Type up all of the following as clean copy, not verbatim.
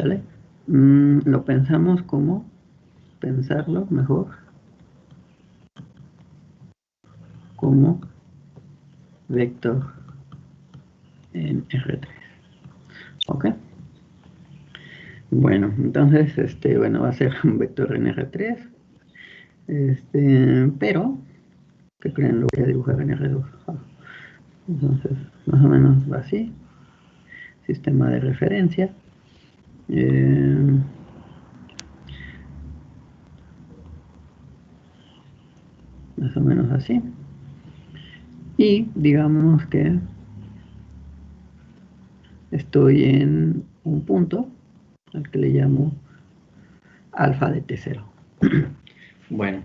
¿Sale? Lo pensamos como, pensarlo mejor, como vector en R3. ¿Ok? Bueno, entonces, bueno, va a ser un vector en R3. Pero, ¿qué creen? Lo voy a dibujar en R2. Entonces, más o menos va así. Sistema de referencia. Más o menos así. Y digamos que estoy en un punto al que le llamo alfa de T0. Bueno,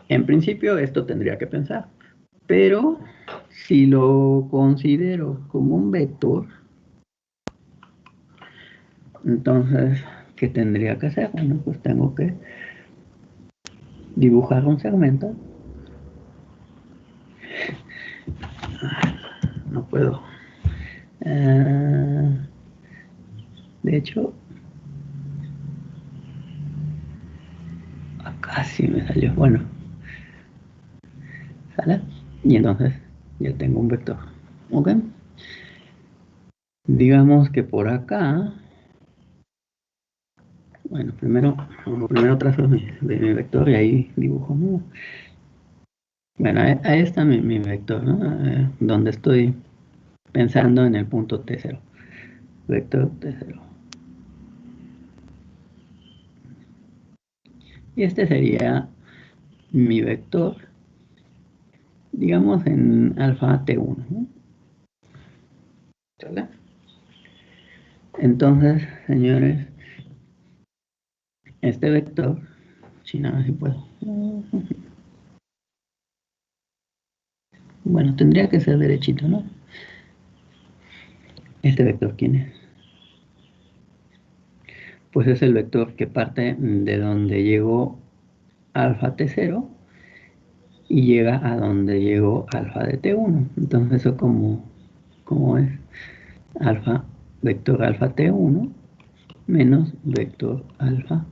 en principio esto tendría que pensar, pero si lo considero como un vector, entonces, ¿qué tendría que hacer? Bueno, pues tengo que dibujar un segmento. No puedo. De hecho, acá sí me salió. Bueno, ¿sale? Y entonces ya tengo un vector. ¿Ok? Digamos que por acá, bueno, primero trazo de mi vector y ahí dibujo, ¿no? Bueno, ahí está mi vector, ¿no? Donde estoy pensando en el punto T0. Vector T0. Y este sería mi vector, digamos en alfa T1, ¿no? ¿Sale? Entonces, señores, este vector, si nada, si puedo. Bueno, tendría que ser derechito, ¿no? ¿Este vector quién es? Pues es el vector que parte de donde llegó alfa T0 y llega a donde llegó alfa de T1. Entonces eso como es alfa, vector alfa T1 menos vector alfa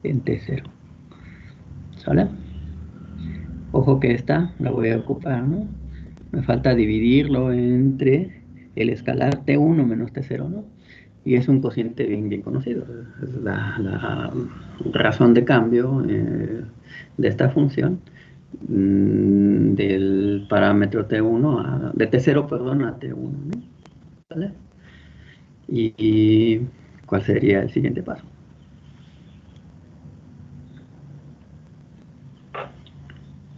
en T0. ¿Sale? Ojo que esta la voy a ocupar, ¿no? Me falta dividirlo entre el escalar T1 menos T0, ¿no? Y es un cociente bien conocido. Es la razón de cambio de esta función del parámetro T1 de T0, perdón, a T1, ¿no? ¿Vale? Y ¿cuál sería el siguiente paso?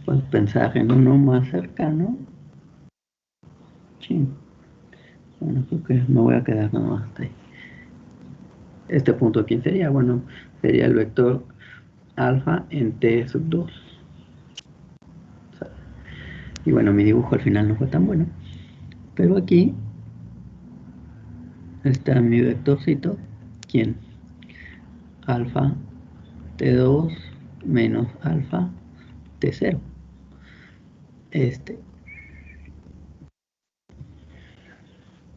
Pues pensar en uno más cercano. Sí. Bueno, creo que me voy a quedar nada más hasta ahí. Este punto, ¿quién sería? Bueno, sería el vector alfa en T sub 2. Y bueno, mi dibujo al final no fue tan bueno. Pero aquí está mi vectorcito. ¿Quién? Alfa T2 menos alfa T0. Este.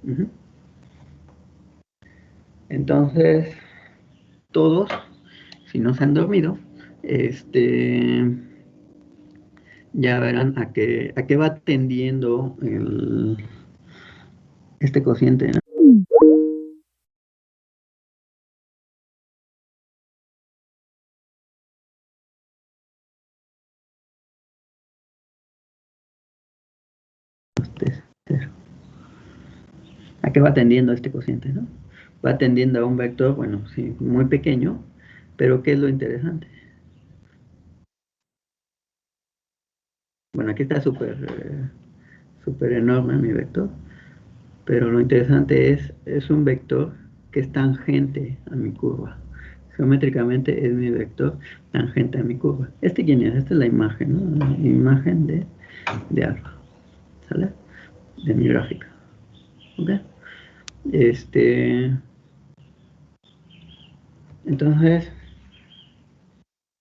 Uh-huh. Entonces, todos, si no se han dormido, ya verán a qué va tendiendo este cociente, ¿no? ¿A qué va tendiendo este cociente, no? Va tendiendo a un vector, bueno, sí, muy pequeño, pero ¿qué es lo interesante? Bueno, aquí está súper enorme mi vector, pero lo interesante es un vector que es tangente a mi curva. Geométricamente es mi vector tangente a mi curva. ¿Este quién es? Esta es la imagen, ¿no? La imagen de alfa, ¿sale? De mi gráfica. ¿Ok? Entonces,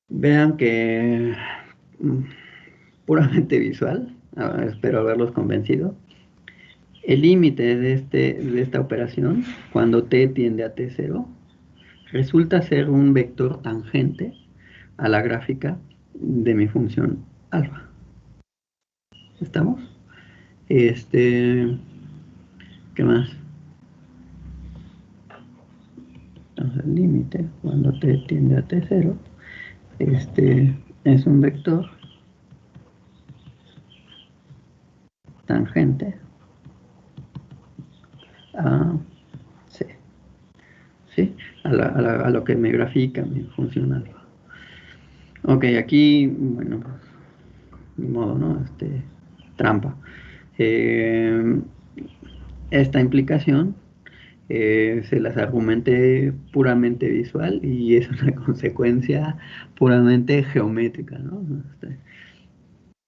vean que puramente visual, espero haberlos convencido. El límite de esta operación, cuando t tiende a t0, resulta ser un vector tangente a la gráfica de mi función alfa. ¿Estamos? ¿Qué más? Entonces el límite, cuando t tiende a t0, es un vector tangente a c, ¿sí? A lo que me grafica mi función alfa. Ok, aquí, bueno, ni modo, ¿no? Trampa. Esta implicación se las argumenté puramente visual y es una consecuencia puramente geométrica, ¿no?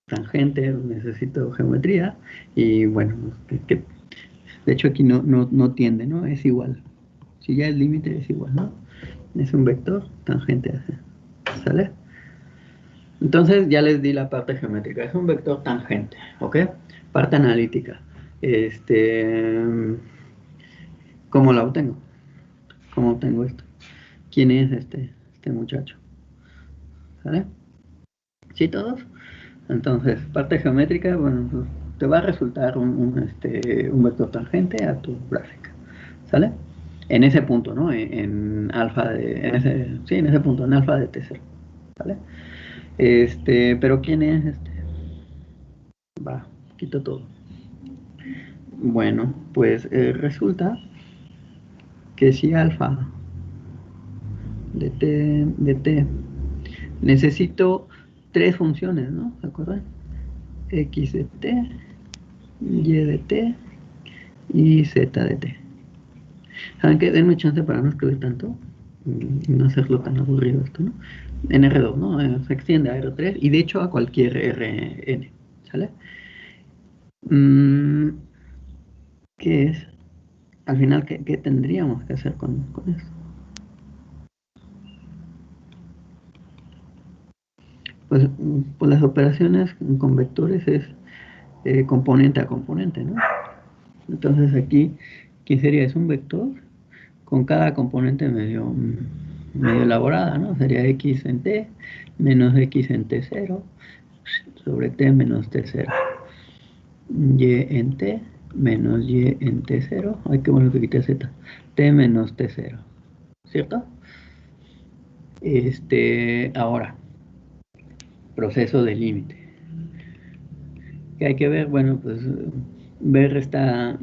Tangente, necesito geometría y bueno, de hecho aquí no tiende, ¿no? Es igual. Si ya el límite es igual, ¿no? Es un vector tangente a C. ¿Sale? Entonces ya les di la parte geométrica. Es un vector tangente, ¿ok? Parte analítica. ¿Cómo la obtengo? ¿Cómo obtengo esto? ¿Quién es este muchacho? ¿Sale? ¿Sí todos? Entonces, parte geométrica, bueno, pues, te va a resultar un vector tangente a tu gráfica. ¿Sale? En ese punto, ¿no? En alfa en ese punto, en alfa de t0. ¿Vale? Pero ¿quién es este? Va, quito todo. Bueno, pues resulta que si alfa de t necesito tres funciones, ¿no? ¿Se acuerdan? X de t, Y de t y Z de t. ¿Saben qué? Denme chance para no escribir tanto y no hacerlo tan aburrido esto, ¿no? En R2, ¿no? Se extiende a R3 y de hecho a cualquier Rn, ¿sale? ¿Qué es? Al final, ¿qué tendríamos que hacer con esto? Pues las operaciones con vectores es componente a componente, ¿no? Entonces aquí, ¿qué sería? Es un vector con cada componente medio elaborada, ¿no? Sería x en t menos x en t0 sobre t menos t0. Y en t menos y en t0. Ay, qué bueno que quité z. T menos t0. ¿Cierto? Ahora, proceso de límite. ¿Qué hay que ver? Bueno, pues ver esta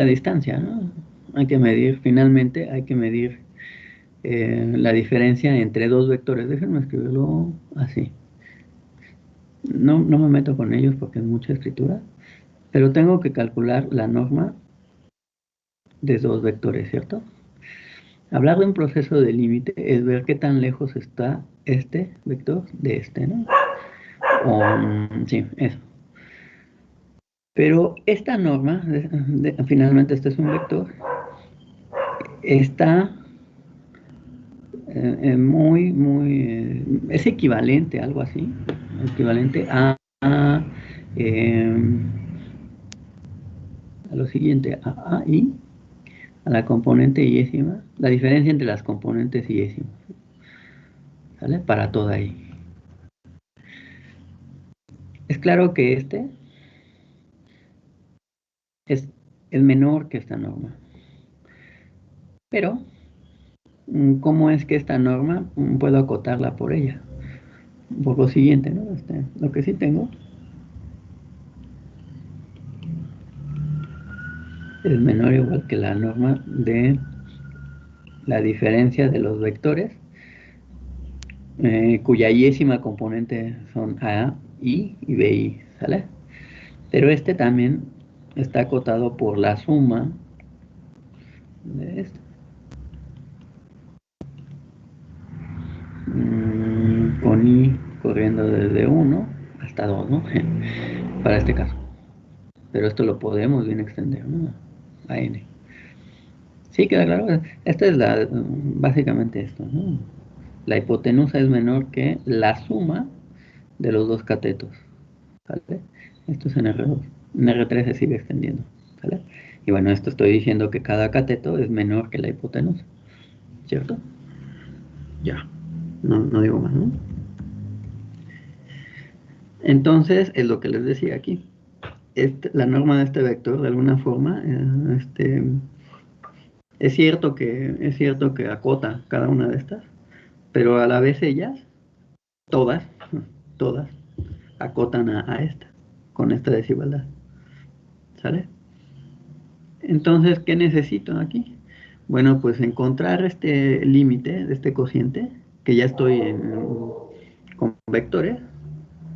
distancia, ¿no? Hay que medir, finalmente hay que medir la diferencia entre dos vectores. Déjenme escribirlo así. No me meto con ellos porque es mucha escritura, pero tengo que calcular la norma de dos vectores, ¿cierto? Hablar de un proceso de límite es ver qué tan lejos está este vector de este, ¿no? Sí, eso. Pero esta norma, finalmente este es un vector, está es equivalente, algo así, equivalente eh, a lo siguiente, a I, a la componente iésima, la diferencia entre las componentes iésimas, ¿sale? Para toda I. Es claro que es el menor que esta norma. Pero, ¿cómo es que esta norma puedo acotarla por ella? Por lo siguiente, ¿no? Lo que sí tengo es menor o igual que la norma de la diferencia de los vectores cuya iésima componente son A, I y BI, ¿sale? Pero también está acotado por la suma de esto. Con I corriendo desde 1 hasta 2, ¿no? Para este caso. Pero esto lo podemos bien extender, ¿no? A N. Sí, queda claro. Esta es básicamente esto, ¿no? La hipotenusa es menor que la suma de los dos catetos, ¿vale? Esto es en R2. en R3 se sigue extendiendo, ¿sale? Y bueno, esto estoy diciendo que cada cateto es menor que la hipotenusa, ¿cierto? Ya, no digo más, ¿no? Entonces, es lo que les decía aquí. La norma de este vector, de alguna forma, es cierto que acota cada una de estas, pero a la vez ellas, todas, todas, acotan a esta, con esta desigualdad, ¿sale? Entonces, ¿qué necesito aquí? Bueno, pues encontrar este límite de este cociente, que ya estoy con vectores,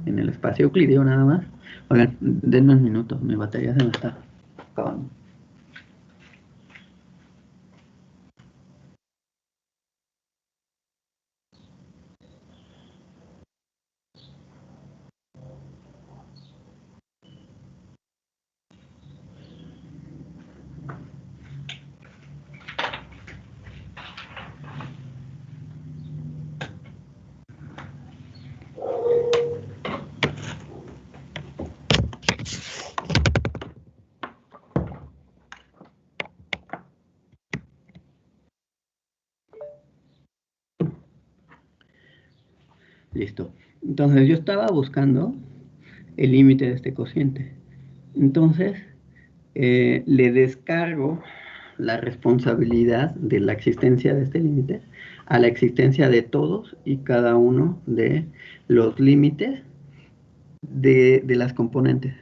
en el espacio euclídeo nada más. Oigan, denme un minuto, mi batería se me está acabando. Listo. Entonces yo estaba buscando el límite de este cociente. Entonces le descargo la responsabilidad de la existencia de este límite a la existencia de todos y cada uno de los límites de las componentes,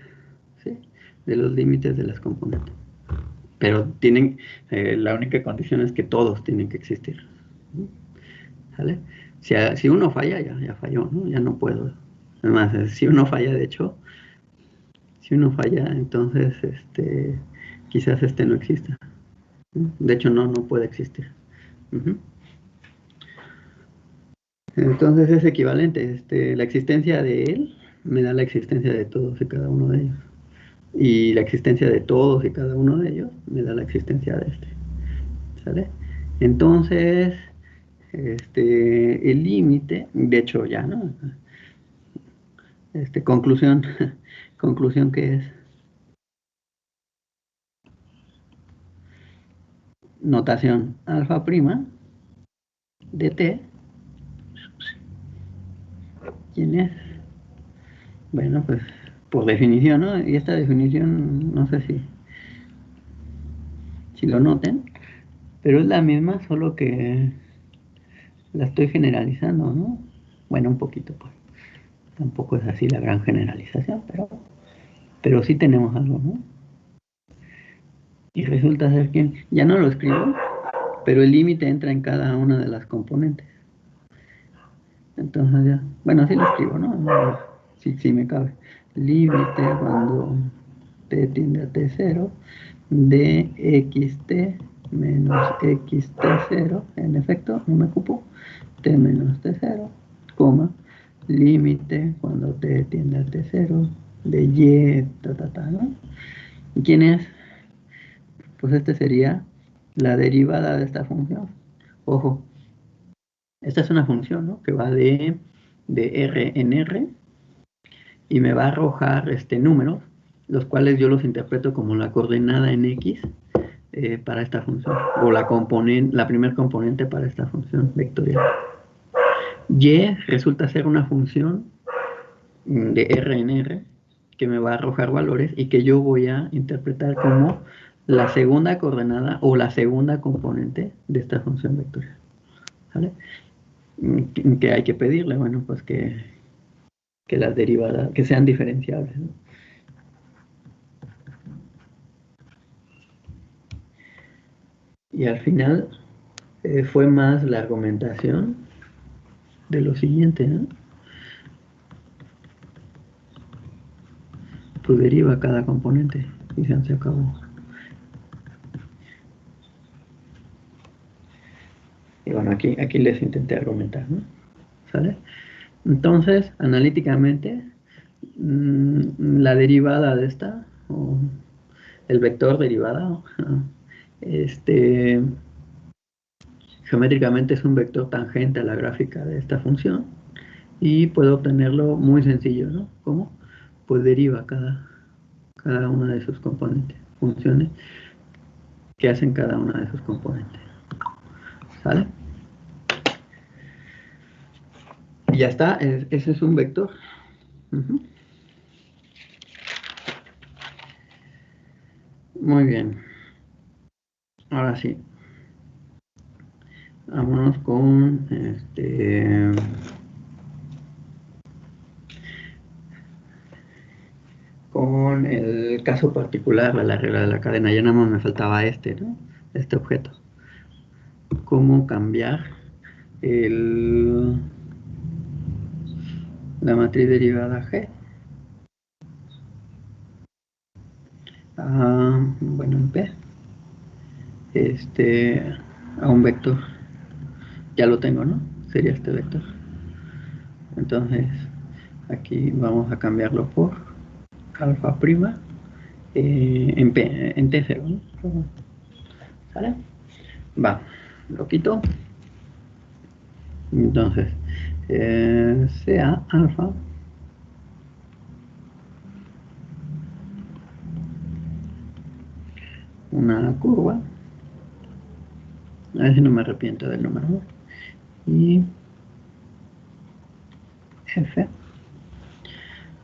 ¿sí? De los límites de las componentes. Pero la única condición es que todos tienen que existir, ¿sale? Si uno falla, ya falló, ¿no? Ya no puedo. Además, si uno falla, de hecho, si uno falla, entonces quizás no exista. De hecho, no puede existir. Uh-huh. Entonces es equivalente. La existencia de él me da la existencia de todos y cada uno de ellos. Y la existencia de todos y cada uno de ellos me da la existencia de este. ¿Sale? Entonces, el límite, de hecho ya, ¿no? Conclusión, conclusión que es notación alfa prima de t. ¿Quién es? Bueno, pues por definición, ¿no? Y esta definición, no sé si lo noten, pero es la misma, solo que la estoy generalizando, ¿no? Bueno, un poquito, pues. Tampoco es así la gran generalización, pero sí tenemos algo, ¿no? Y resulta ser que, ya no lo escribo, pero el límite entra en cada una de las componentes. Entonces ya, bueno, sí lo escribo, ¿no? Sí me cabe. Límite cuando t tiende a t0 de xt menos xt0, en efecto, no me ocupo, t menos t0, coma, límite cuando t tiende a t0 de y, ¿no? ¿Y quién es? Pues sería la derivada de esta función. Ojo, esta es una función, ¿no? Que va de R en R y me va a arrojar números, los cuales yo los interpreto como la coordenada en X para esta función, o la primer componente para esta función vectorial. Y resulta ser una función de R en R que me va a arrojar valores y que yo voy a interpretar como la segunda coordenada o la segunda componente de esta función vectorial. ¿Vale? ¿Qué hay que pedirle? Bueno, pues que las derivadas, que sean diferenciables, ¿no? Y al final fue más la argumentación de lo siguiente, ¿no? Pues deriva cada componente y se acabó. Y bueno, aquí les intenté argumentar, ¿no? ¿Sale? Entonces, analíticamente, la derivada de esta, o el vector derivada, geométricamente es un vector tangente a la gráfica de esta función y puedo obtenerlo muy sencillo, ¿no? ¿Cómo? Pues deriva cada cada una de sus componentes, funciones que hacen cada una de sus componentes. ¿Sale? Y ya está, ese es un vector. Muy bien. Ahora sí. Vámonos con el caso particular de la regla de la cadena. Ya nada más me faltaba ¿no? Este objeto. ¿Cómo cambiar la matriz derivada G bueno, en P, a un vector? Ya lo tengo, ¿no? Sería este vector. Entonces, aquí vamos a cambiarlo por alfa prima en T0, ¿no? ¿Sale? Va, lo quito. Entonces, sea alfa una curva, a ver si no me arrepiento del número, ¿no? Y f,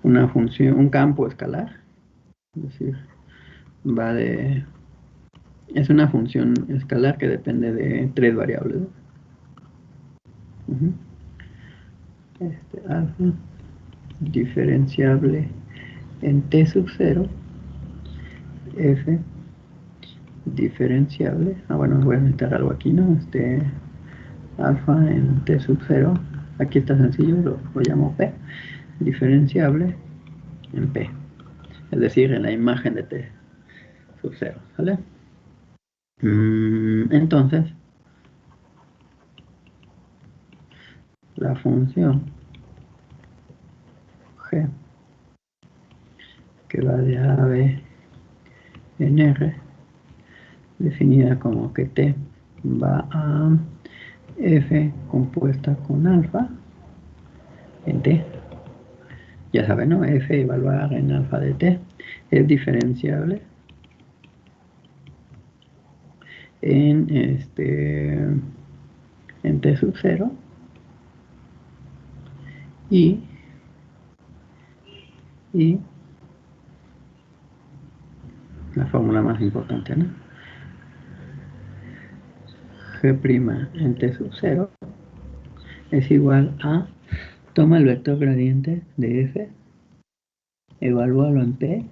una función, un campo escalar, es decir, es una función escalar que depende de 3 variables, ¿no? Alfa diferenciable en t sub 0, f diferenciable, bueno, voy a necesitar algo aquí, ¿no? Alfa en t sub 0, aquí está sencillo, lo llamo p, diferenciable en p, es decir, en la imagen de t sub 0, ¿vale? Entonces, la función g que va de a a b en r, definida como que t va a f compuesta con alfa en t, ya saben, ¿no? F evaluar en alfa de t es diferenciable en t sub 0 y la fórmula más importante, ¿no? G' en t sub 0 es igual a, toma el vector gradiente de f, evalúalo en p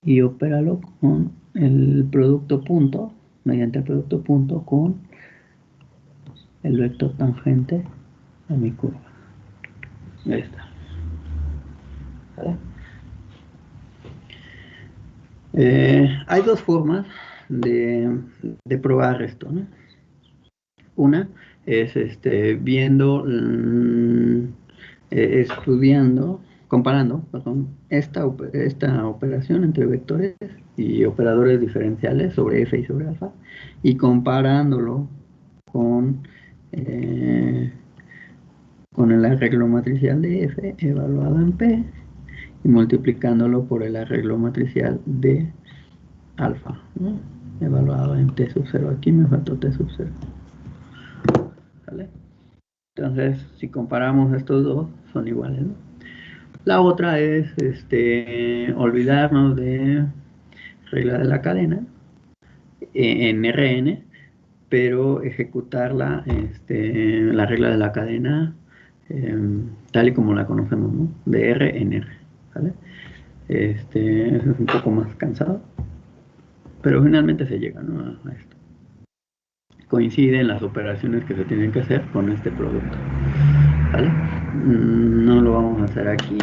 y opéralo con el producto punto, mediante el producto punto con el vector tangente a mi curva. Ahí está. ¿Vale? Hay dos formas de probar esto, ¿no? Una es viendo, estudiando, comparando, perdón, esta operación entre vectores y operadores diferenciales sobre f y sobre alfa, y comparándolo con, con el arreglo matricial de f evaluado en p y multiplicándolo por el arreglo matricial de alfa, ¿no? Evaluado en t sub 0. Aquí me faltó t sub 0. ¿Vale? Entonces, si comparamos estos dos, son iguales, ¿no? La otra es olvidarnos de regla de la cadena en Rn, pero ejecutar la regla de la cadena tal y como la conocemos, ¿no? De R en R, ¿vale? Eso es un poco más cansado, pero finalmente se llega, ¿no? A esto. Coinciden las operaciones que se tienen que hacer con este producto, ¿vale? No lo vamos a hacer aquí.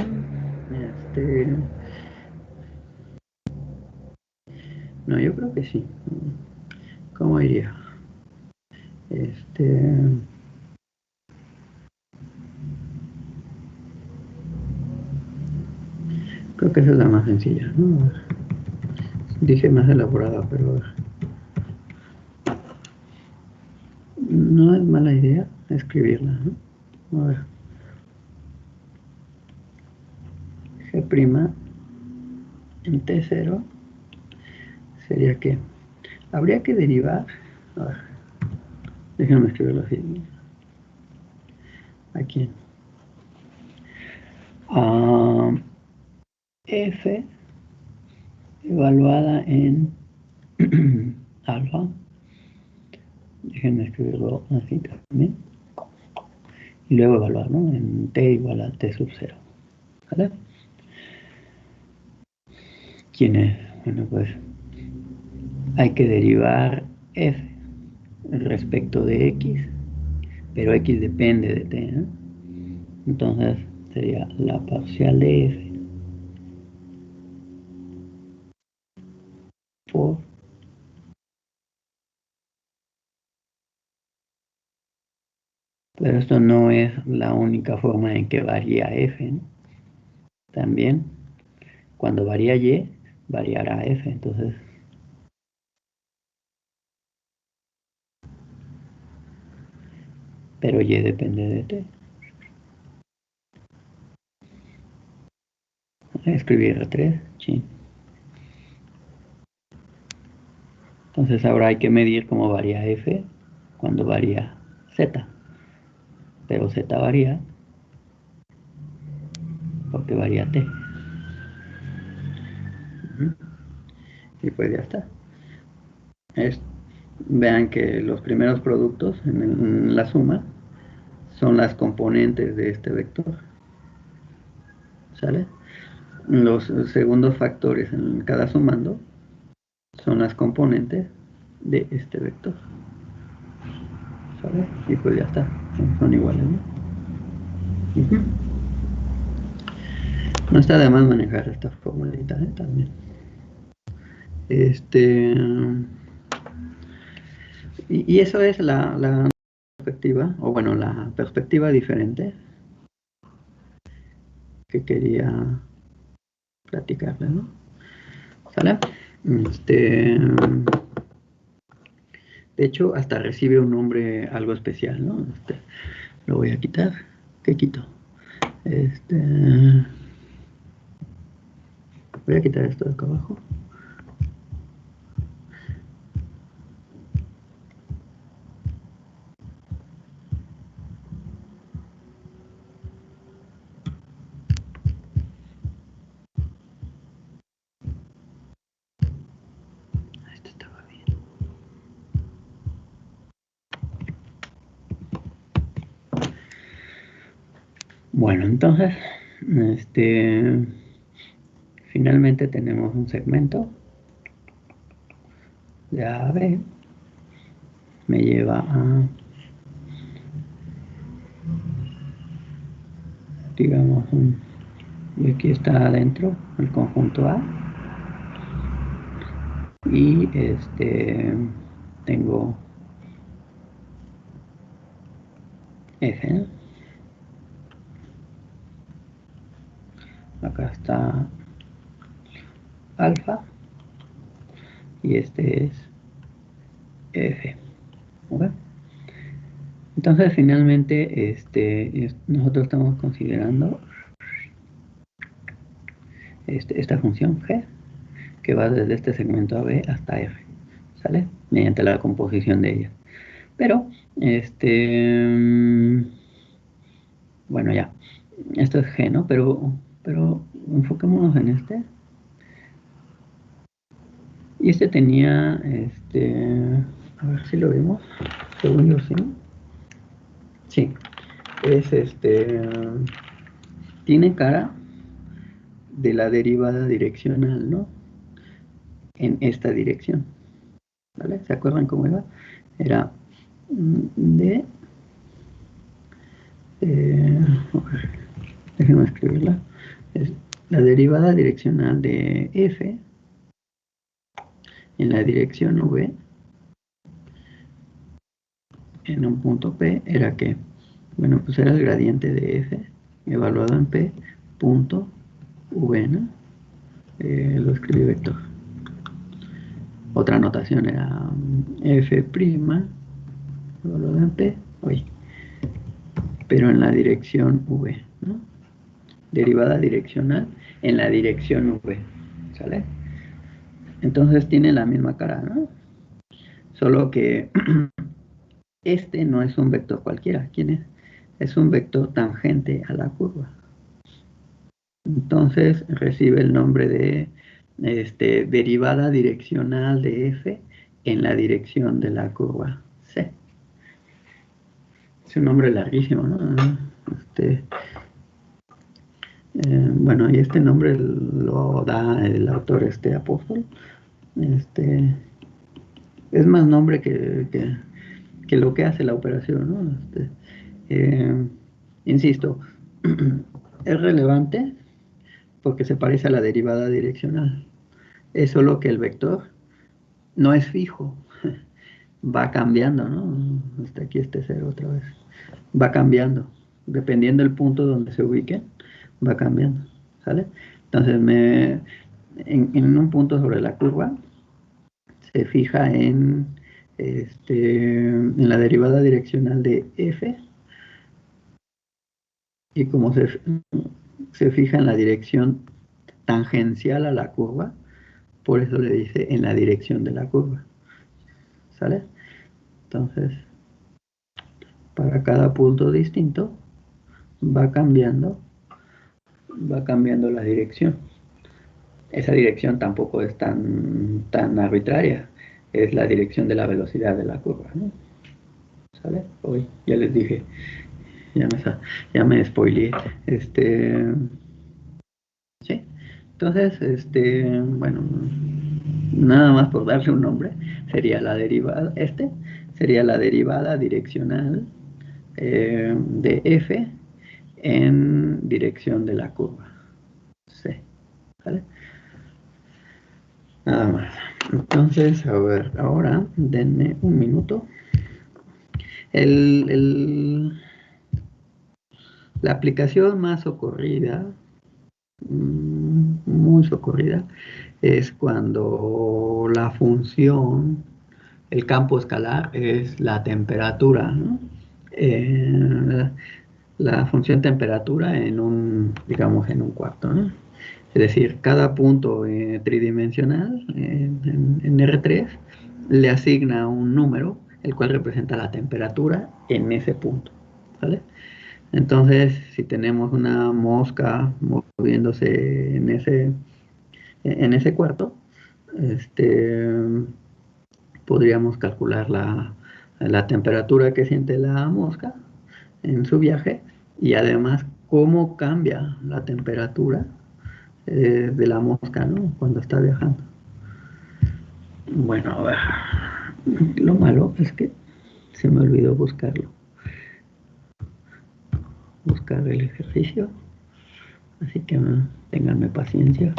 No, yo creo que sí. ¿Cómo iría? Creo que esa es la más sencilla, ¿no? Dije más elaborada, pero no es mala idea escribirla, ¿no? A ver. G' en T0 sería que habría que derivar, a ver, déjenme escribirlo así, aquí, F evaluada en alfa, déjenme escribirlo así también, y luego evaluar, ¿no? En T igual a T sub 0, ¿vale? ¿Quién es? Bueno, pues hay que derivar F respecto de X, pero X depende de T, ¿no? Entonces sería la parcial de F por, pero esto no es la única forma en que varía F, ¿no? También cuando varía Y, variará F, entonces pero Y depende de T. Escribir 3, sí. Entonces ahora hay que medir cómo varía F cuando varía Z, pero Z varía porque varía T. Y pues ya está. Vean que los primeros productos en la suma son las componentes de este vector, ¿sale? Los segundos factores en cada sumando son las componentes de este vector, ¿sale? Y pues ya está, son iguales, ¿no? No está de más manejar esta formulita, ¿eh? También. Y eso es la perspectiva, o bueno, la perspectiva diferente que quería platicarles, ¿no? ¿Sale? De hecho, hasta recibe un nombre algo especial, ¿no? Lo voy a quitar. ¿Qué quito? Voy a quitar esto de acá abajo. Esto estaba bien. Bueno, entonces, finalmente tenemos un segmento de A a B. Me lleva a, digamos, y aquí está adentro el conjunto A. Y tengo F, ¿no? Acá está alfa y este es F. ¿Okay? Entonces finalmente nosotros estamos considerando esta función G que va desde este segmento AB hasta F, ¿sale? Mediante la composición de ellas. Pero, bueno, ya, esto es G, ¿no? Pero enfoquémonos en este. Y este tenía, a ver si lo vimos, según yo sí. Sí, es tiene cara de la derivada direccional, ¿no? En esta dirección, ¿vale? ¿Se acuerdan cómo era? Era de, déjenme escribirla, es la derivada direccional de F en la dirección V en un punto P era que, bueno, pues era el gradiente de F evaluado en P punto V, ¿no? Lo escribí vector. Otra notación era F' evaluado en P, oye, pero en la dirección V, ¿no? Derivada direccional en la dirección V, ¿sale? Entonces tiene la misma cara, ¿no? Solo que este no es un vector cualquiera. ¿Quién es? Es un vector tangente a la curva. Entonces recibe el nombre de derivada direccional de f en la dirección de la curva C. Es un nombre larguísimo, ¿no? Bueno, y este nombre lo da el autor Apóstol. Es más nombre que lo que hace la operación, ¿no? Insisto, es relevante porque se parece a la derivada direccional. Es solo que el vector no es fijo, va cambiando, ¿no? Hasta aquí cero otra vez. Va cambiando. Dependiendo del punto donde se ubique, va cambiando, ¿sale? Entonces, en un punto sobre la curva, se fija en la derivada direccional de f, y como se fija en la dirección tangencial a la curva, por eso le dice en la dirección de la curva, ¿sale? Entonces, para cada punto distinto va cambiando la dirección. Esa dirección tampoco es tan arbitraria, es la dirección de la velocidad de la curva, ¿no? ¿Sale? Hoy ya les dije, ya me spoileé. Sí. Entonces, bueno, nada más por darle un nombre, sería la derivada, sería la derivada direccional de f en dirección de la curva C, ¿vale? Nada más. Entonces, a ver, ahora denme un minuto. La aplicación más socorrida, muy socorrida, es cuando la función, el campo escalar es la temperatura, ¿no? La función temperatura digamos, en un cuarto, ¿no? Es decir, cada punto tridimensional en R3 le asigna un número, el cual representa la temperatura en ese punto, ¿vale? Entonces, si tenemos una mosca moviéndose en ese cuarto, podríamos calcular la temperatura que siente la mosca en su viaje y además cómo cambia la temperatura de la mosca, ¿no? Cuando está viajando. Bueno, a ver, lo malo es que se me olvidó buscar el ejercicio, así que ténganme paciencia.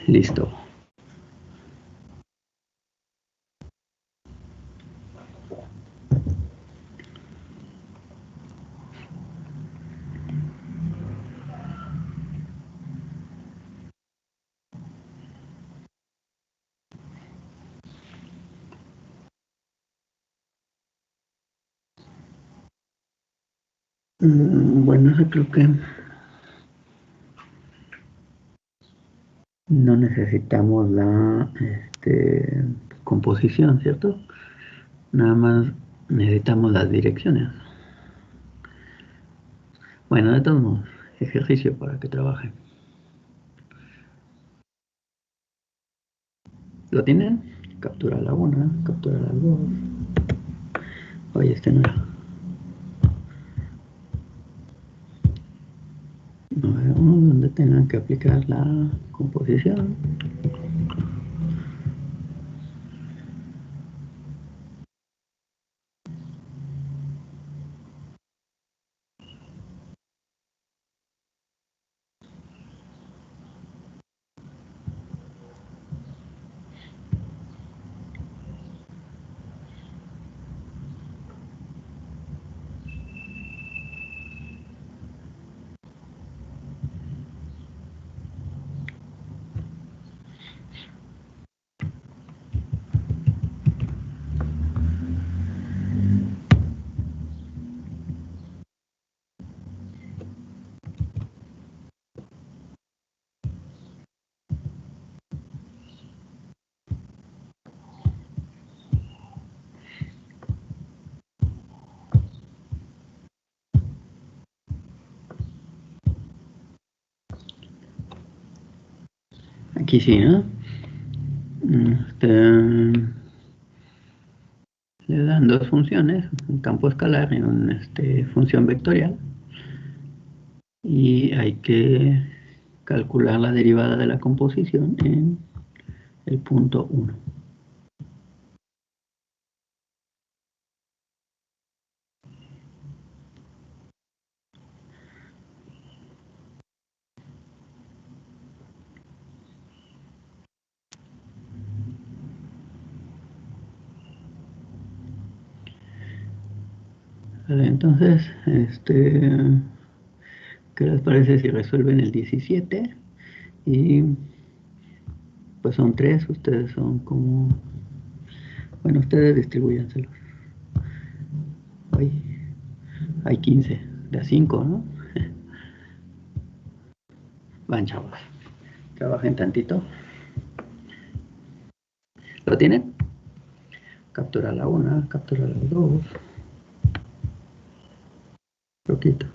Listo. Bueno, yo creo que no necesitamos la composición, ¿cierto? Nada más necesitamos las direcciones. Bueno, de todos modos, ejercicio para que trabajen. ¿Lo tienen? Captura la una, captura la dos. Oye, este no era. Número uno, donde tengan que aplicar la composición. Aquí sí, ¿no? Este, le dan dos funciones, un campo escalar y una función vectorial, y hay que calcular la derivada de la composición en el punto uno. Vale, entonces, ¿qué les parece si resuelven el 17? Y pues son tres, ustedes son como, bueno, ustedes distribuyanselos. Hay 15, de a 5, ¿no? Van, chavos, trabajen tantito. ¿Lo tienen? Captura la una, captura la dos. Lo quito.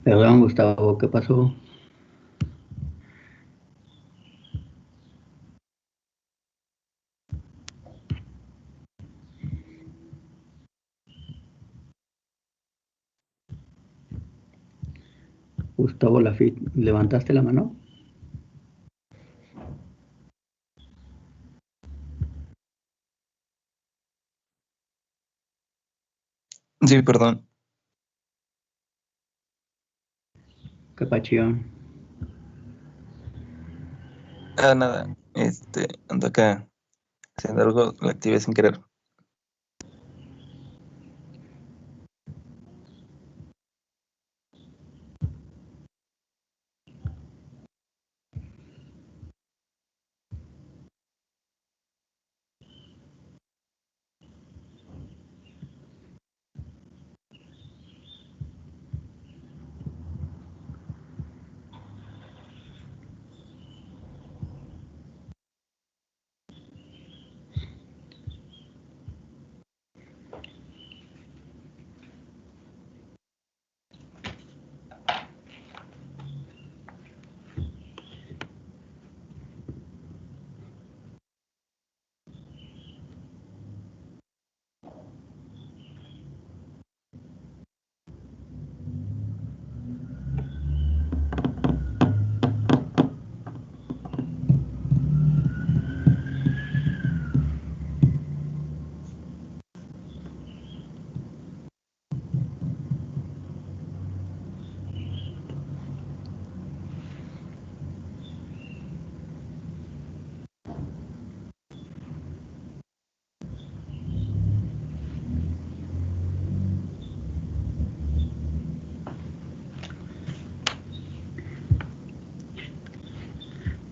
Perdón, Gustavo, ¿qué pasó? Gustavo Lafitte, ¿levantaste la mano? Sí, perdón. ¿Qué pachión? Nada. Ando acá haciendo algo, lo activé sin querer.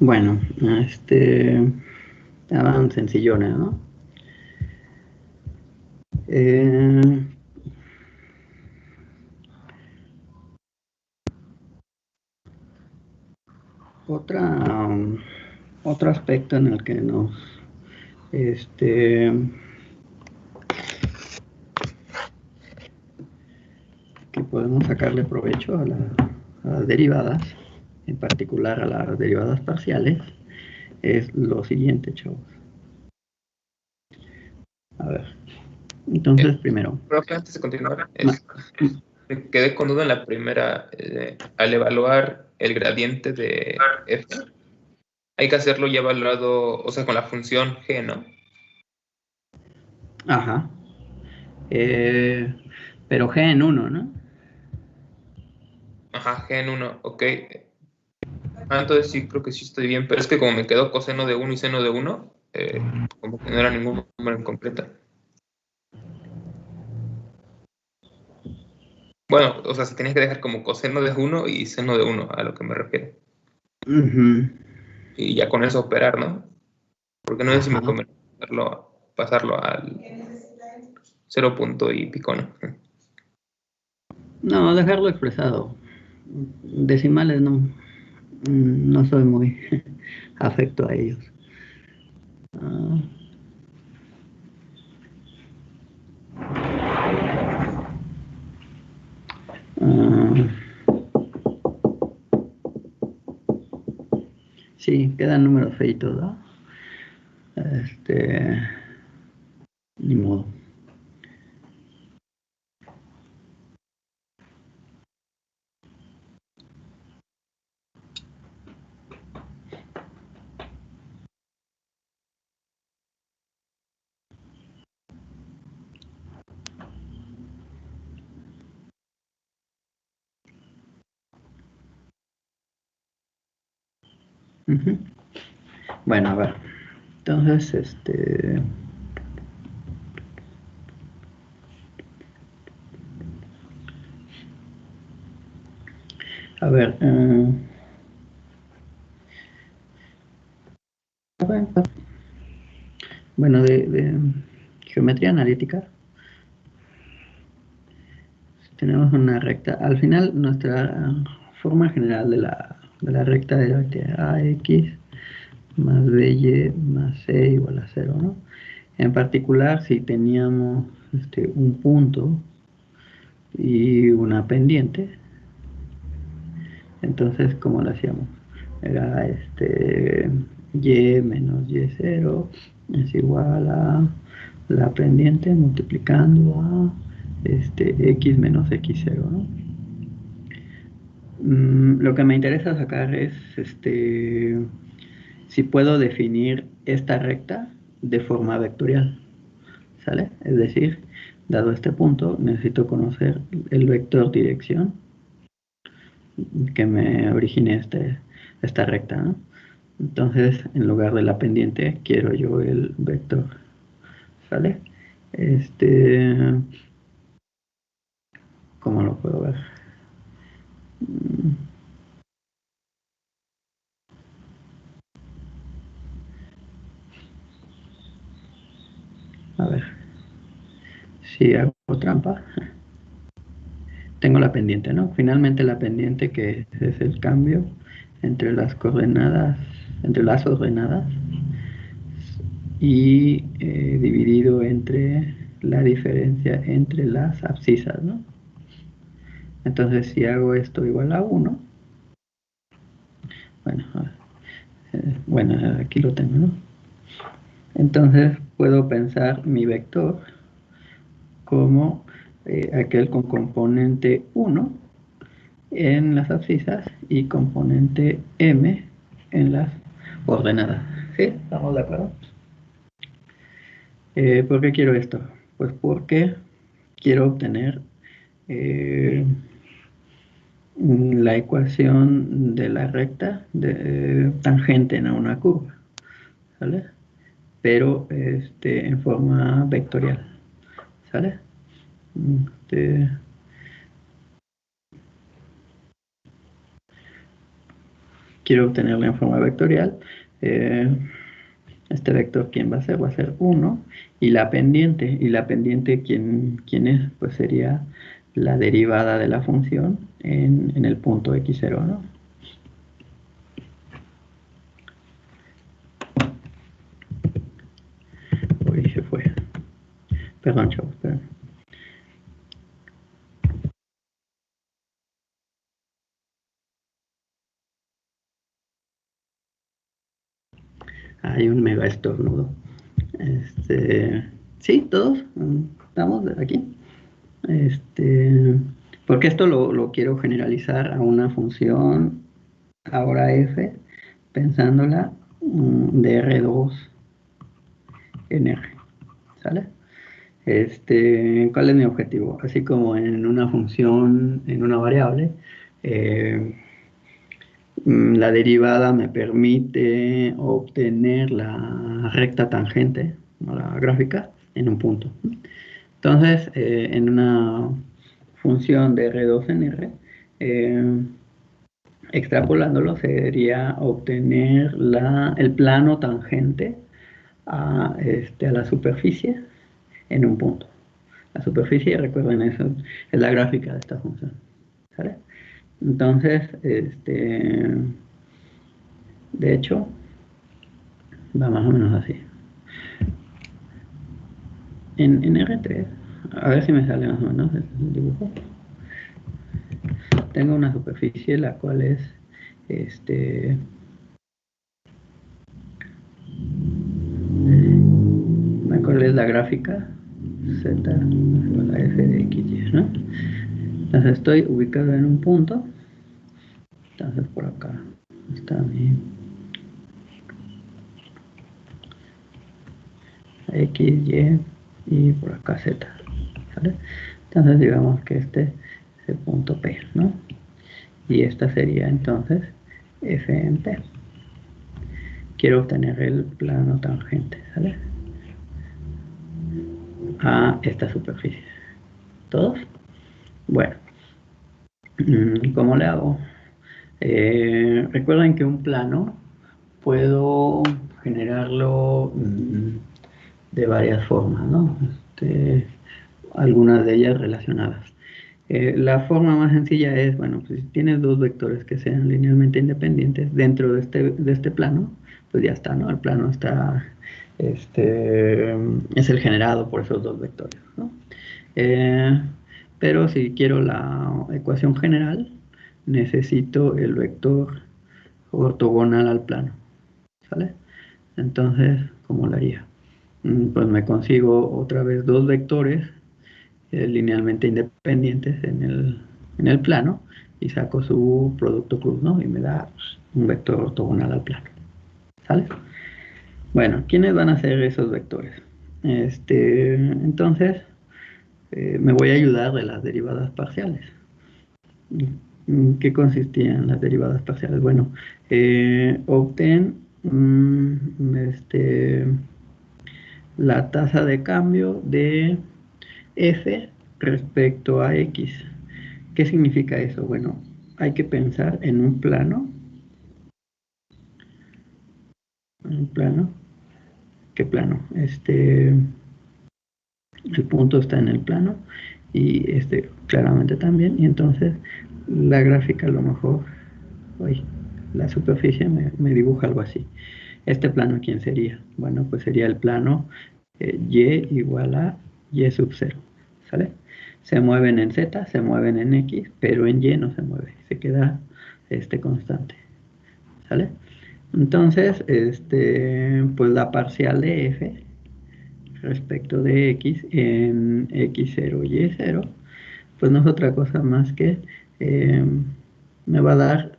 Bueno, estaban sencillones, ¿no? Eh, otro aspecto en el que que podemos sacarle provecho a las derivadas, en particular a las derivadas parciales, es lo siguiente, chavos. A ver, entonces primero. Profe, antes de continuar, me quedé con duda en la primera. Al evaluar el gradiente de f, hay que hacerlo ya evaluado, o sea, con la función g, ¿no? Ajá. Pero g en 1, ¿no? Ajá, g en 1, ok. Entonces sí, creo que sí estoy bien, pero es que como me quedó coseno de 1 y seno de 1, como que no era ningún número en completa. Bueno, o sea, se tenía que dejar como coseno de 1 y seno de 1, a lo que me refiero. Y ya con eso operar, ¿no? Porque no sé si me conviene pasarlo al 0 punto y pico, ¿no? No, dejarlo expresado. Decimales no soy muy afecto a ellos. Sí, quedan números feitos, ¿no? Ni modo. Bueno, a ver. Entonces, a ver. Bueno, de geometría analítica tenemos una recta. Al final, nuestra forma general de la recta era que AX más BY más C igual a 0, ¿no? En particular, si teníamos un punto y una pendiente, Entonces, ¿cómo lo hacíamos? Era y menos y0 es igual a la pendiente multiplicando a x menos x0, ¿no? Lo que me interesa sacar es si puedo definir esta recta de forma vectorial, ¿sale? Es decir, dado este punto, necesito conocer el vector dirección que me origine esta recta, ¿no? Entonces, en lugar de la pendiente, quiero yo el vector, ¿sale? ¿Cómo lo puedo ver? A ver, si hago trampa, tengo la pendiente, ¿no? Finalmente la pendiente, que es el cambio entre las coordenadas, entre las ordenadas, y dividido entre la diferencia entre las abscisas, ¿no? Entonces, si hago esto igual a 1, bueno, aquí lo tengo, ¿no? Entonces, puedo pensar mi vector como aquel con componente 1 en las abscisas y componente m en las ordenadas. ¿Sí? ¿Estamos de acuerdo? ¿Por qué quiero esto? Pues porque quiero obtener la ecuación de la recta tangente a una curva, ¿sale? Pero en forma vectorial, ¿sale? Quiero obtenerla en forma vectorial. Este vector, ¿quién va a ser? Va a ser 1. Y la pendiente, ¿quién es? Pues sería la derivada de la función en el punto x0, ¿no? Uy, se fue. Perdón, chavos, perdón. Hay un mega estornudo. Sí, todos estamos aquí. Porque esto lo quiero generalizar a una función ahora f, pensándola de R2 en R, ¿sale? ¿Cuál es mi objetivo? Así como en una función, en una variable, la derivada me permite obtener la recta tangente, ¿no? La gráfica, en un punto. Entonces, en una función de R2 en R, extrapolándolo, sería obtener el plano tangente a la superficie en un punto. La superficie, recuerden eso, es la gráfica de esta función, ¿sale? Entonces, de hecho, va más o menos así. En R3, a ver si me sale más o menos el dibujo. Tengo una superficie la cual es ¿cuál es la gráfica? Z igual a f de x, y, ¿no? Entonces estoy ubicado en un punto. Entonces por acá está mi x, y por acá z, ¿vale? Entonces digamos que este es el punto P, ¿no? Y esta sería entonces f en P. Quiero obtener el plano tangente, ¿sale? A esta superficie. ¿Todos? Bueno, ¿cómo le hago? Recuerden que un plano puedo generarlo de varias formas, ¿no? Algunas de ellas relacionadas. La forma más sencilla es, bueno, pues si tienes dos vectores que sean linealmente independientes dentro de este plano, pues ya está, ¿no? El plano está, es el generado por esos dos vectores, ¿no? Pero si quiero la ecuación general, necesito el vector ortogonal al plano, ¿sale? Entonces, ¿cómo lo haría? Pues me consigo otra vez dos vectores linealmente independientes en el plano y saco su producto cruz, ¿no? Y me da un vector ortogonal al plano, ¿sale? Bueno, ¿quiénes van a ser esos vectores? Entonces, me voy a ayudar de las derivadas parciales. ¿Qué consistían las derivadas parciales? Bueno, obtén la tasa de cambio de f respecto a x. ¿Qué significa eso? Bueno, hay que pensar en un plano. ¿Qué plano? El punto está en el plano y claramente también, y entonces la gráfica a lo mejor, la superficie me dibuja algo así. Este plano, ¿quién sería? Bueno, pues sería el plano y igual a y sub 0, ¿sale? Se mueven en z, se mueven en x, pero en y no se mueve, se queda constante, ¿sale? Entonces, pues la parcial de f respecto de x en x0 y y0, pues no es otra cosa más que me va a dar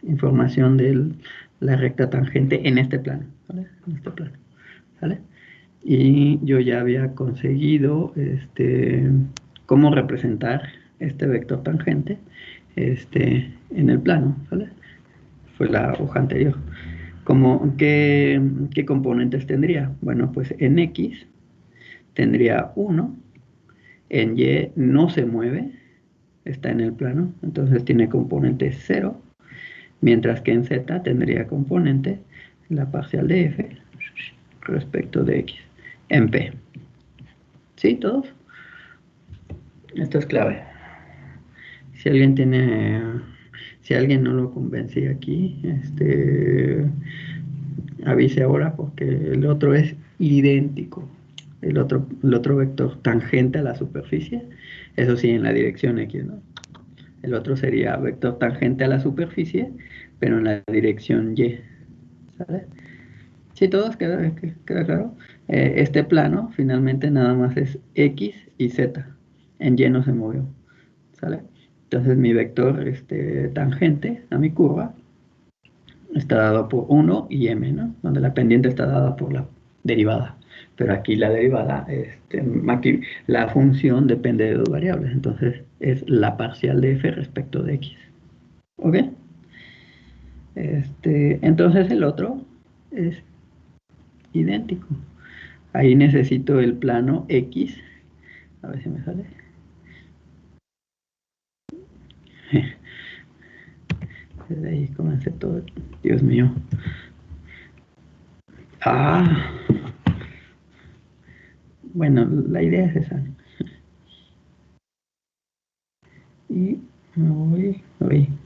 información de la recta tangente en este plano, ¿vale? En este plano, ¿vale? Y yo ya había conseguido cómo representar este vector tangente en el plano, ¿vale? Fue la hoja anterior. ¿Qué componentes tendría? Bueno, pues en x tendría 1, en y no se mueve, está en el plano, entonces tiene componente 0, mientras que en z tendría componente la parcial de f respecto de x en p. ¿Sí, todos? Esto es clave. Si alguien no lo convence aquí, avise ahora porque el otro es idéntico. El otro vector tangente a la superficie, eso sí, en la dirección X, ¿no? El otro sería vector tangente a la superficie, pero en la dirección Y, ¿sale? ¿Sí, todos? ¿Queda claro? Este plano finalmente nada más es X y Z. En Y no se movió, ¿sale? Entonces mi vector tangente a mi curva está dado por 1 y m, ¿no? Donde la pendiente está dada por la derivada. Pero aquí la derivada, aquí la función depende de dos variables. Entonces es la parcial de f respecto de x. ¿Ok? Entonces el otro es idéntico. Ahí necesito el plano x. A ver si me sale. Desde ahí comencé todo. Dios mío. Bueno, la idea es esa. Y me voy,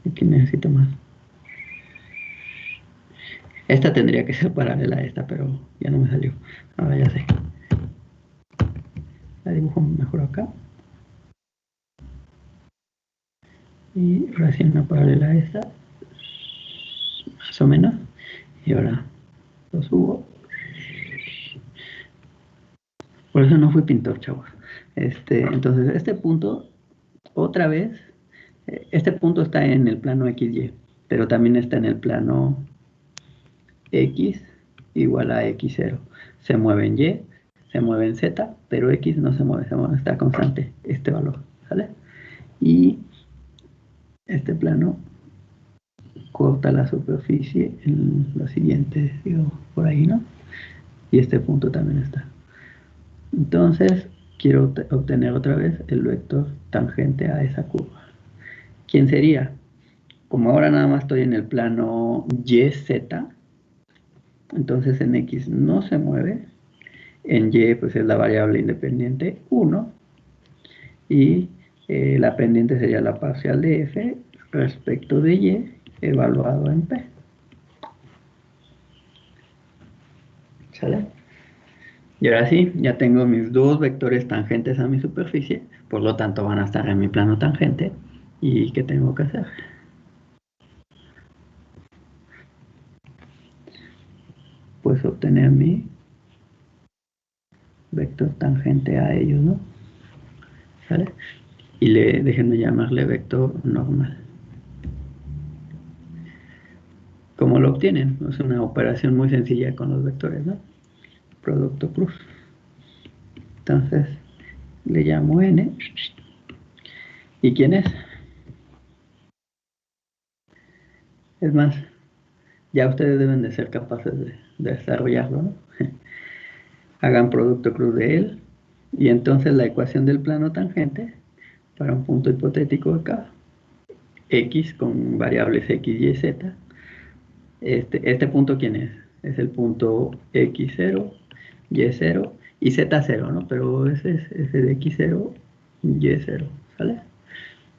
aquí necesito más. Esta tendría que ser paralela a esta, pero ya no me salió. Ahora ya sé. La dibujo mejor acá. Y recién una paralela a esta. Más o menos. Y ahora lo subo. Por eso no fui pintor, chavos. Entonces, este punto, otra vez, este punto está en el plano XY, pero también está en el plano X igual a X0. Se mueve en Y, se mueve en Z, pero X no se mueve, está constante este valor, ¿sale? Y este plano corta la superficie en lo siguiente, digo, por ahí, ¿no? Y este punto también está. Entonces, quiero obtener otra vez el vector tangente a esa curva. ¿Quién sería? Como ahora nada más estoy en el plano YZ, entonces en X no se mueve, en Y pues es la variable independiente 1, y la pendiente sería la parcial de F respecto de Y evaluado en P. ¿Sale? Y ahora sí, ya tengo mis dos vectores tangentes a mi superficie, por lo tanto van a estar en mi plano tangente. ¿Y qué tengo que hacer? pues obtener mi vector tangente a ellos, ¿no? ¿Sale? Y déjenme llamarle vector normal. ¿Cómo lo obtienen? Es una operación muy sencilla con los vectores, ¿no? Producto cruz. Entonces, le llamo n. ¿Y quién es? Es más, ya ustedes deben de ser capaces de desarrollarlo, ¿no? Hagan producto cruz de él. Y entonces la ecuación del plano tangente para un punto hipotético acá, x con variables x, y, z. Este punto, ¿quién es? Es el punto x0, y0 y z0, ¿no? Pero ese es ese de x0, y0, ¿sale?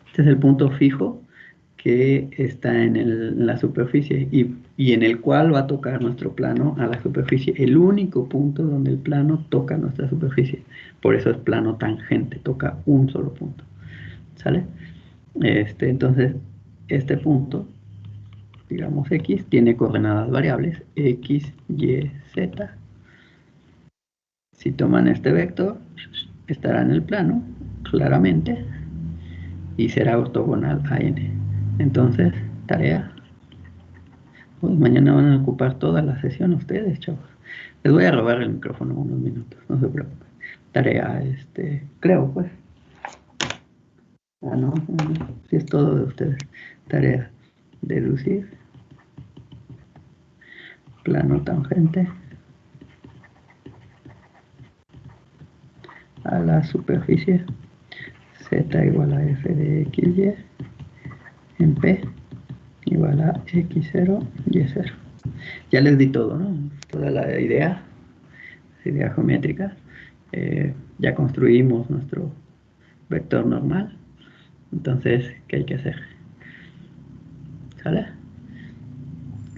Este es el punto fijo que está en la superficie y en el cual va a tocar nuestro plano a la superficie. El único punto donde el plano toca nuestra superficie. Por eso es plano tangente, toca un solo punto. ¿Sale? Entonces, este punto, digamos x, tiene coordenadas variables x, y, z. Si toman este vector, estará en el plano, claramente, y será ortogonal a n. Entonces, tarea. Pues mañana van a ocupar toda la sesión ustedes, chavos. Les voy a robar el micrófono unos minutos, no se preocupen. Tarea, creo, pues. Ah, no, si es todo de ustedes. Tarea, deducir plano tangente a la superficie z igual a f de xy en p igual a x0, y0. Ya les di todo, ¿no? Toda la idea geométrica. Ya construimos nuestro vector normal. Entonces, ¿qué hay que hacer? ¿Sale?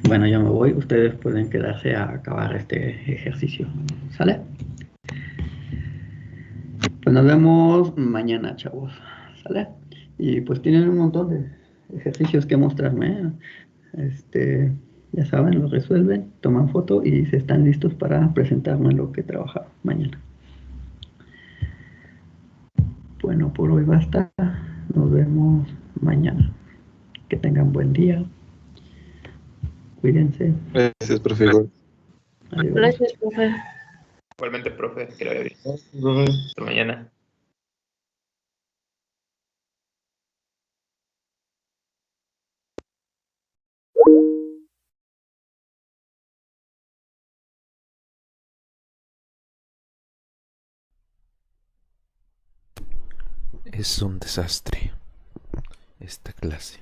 Bueno, yo me voy. Ustedes pueden quedarse a acabar este ejercicio. ¿Sale? Pues nos vemos mañana, chavos. ¿Sale? Y pues tienen un montón de ejercicios que mostrarme. Ya saben, lo resuelven, toman foto y se están listos para presentarme lo que trabaja mañana. Bueno, por hoy basta. Nos vemos mañana. Que tengan buen día. Cuídense. Gracias, profe. Adiós. Gracias, profe. Igualmente, profe, que le vaya bien. Profe. Hasta mañana. Es un desastre esta clase.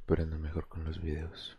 Aprendo mejor con los videos.